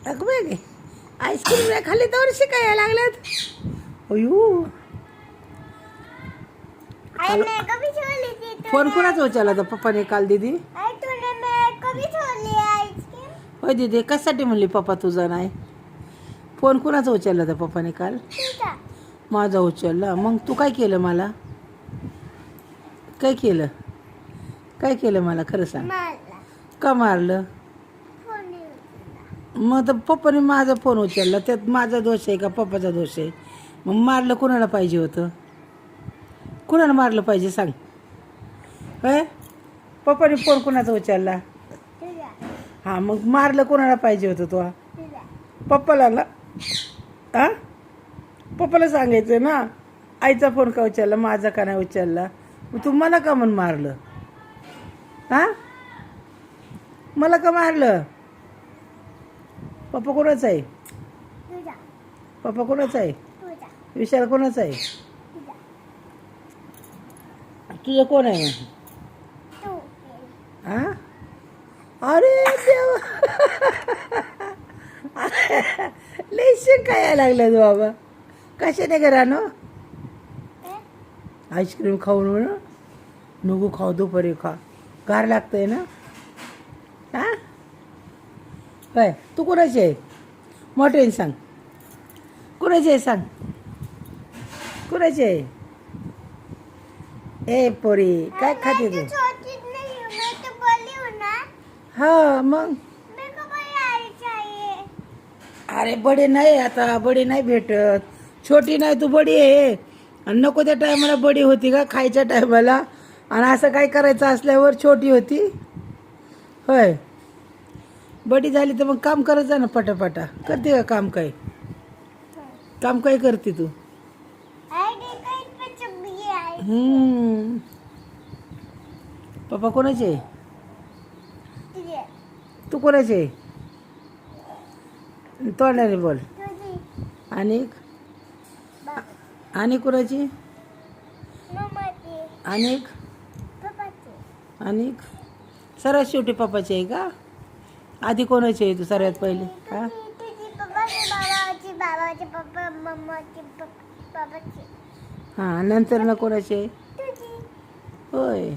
अगं बाई आईस्क्रीम नाही खाल्ली तर शिकायला लागल्यात. अयो आई मैं कभी छोली थी तो फोन कोणाचा उचलला होता पप्पाने काल दीदी? आई तूने मैं कभी छोली आइसक्रीम होय दीदी कशासाठी म्हणली पप्पा तुझा नाही? फोन कोणाचा उचलला होता पप्पाने काल? तुझा माझा उचलला. मग तू काय केलं मला? काय केलं? काय केलं मला खरं सांग? मारला का मारलं? फोन उचलला. मग तर पप्पाने माझा फोन उचलला. त्यात माझा दोष आहे का पप्पाचा दोष आहे? मग मारलं कोणाला पाहिजे होतं? कोणाला मारलं पाहिजे सांग? होय पप्पाने फोन कोणाचा उचलला? तुझा हां मग मारलं कोणाला पाहिजे होतं तो? तुझा पप्पाला ना. हां पप्पाला सांगायचं ना आईचा फोन का उचलला माझा का नाही उचलला. मग तू मला का म्हणून मारलं? हां मला का मारलं? पप्पा कोणाचा आहे? तुझा पप्पा कोणाचा आहे? तुझा विशाल कोणाचा आहे? तुझा तुझं कोण आहे? तू हां अरे देवा लई शिकायला लागलं तू बाबा. कशाने घरानो आईस्क्रीम खाऊन म्हणून नको खाऊ दुपारी खा गार लागतंय ना. हां काय तू कोणाची आहे? मोठ्याने सांग कोणाची आहे सांग कोणाची आहे? ए पोरी काय खाते तू? छोटी नहीं हूँ मैं तो बड़ी हूँ ना. हा मग मेरे को बड़ी आई चाहिए. अरे बडी नाही आता बडी नाही भेटत. छोटी नाही तू बडी आहे. आणि नको त्या टायमाला बडी होती का खायच्या टायमाला? आणि असं काय करायचं असल्यावर छोटी होती होय. बडी झाली तर मग काम करत जा ना पटापटा. करते का काम काय? काम काय करते तू? आई देखो इस पे चुप्पी आई. पप्पा कोणाचे आहे? तुझे तू कोणाचे आहे? तोंडाने बोल. तुझी आणि आणि कोणाची? मम्माची आणि पप्पाची आणि सर्वात शेवटी पप्पाची आहे का? आधी कोणाची आहे तू सर्वात पहिले? हा तुझी पप्पाची बाबाची बाबाची पप्पा मम्माची बाबाची हां नंतर ना कोणाची आहे? तुझी होय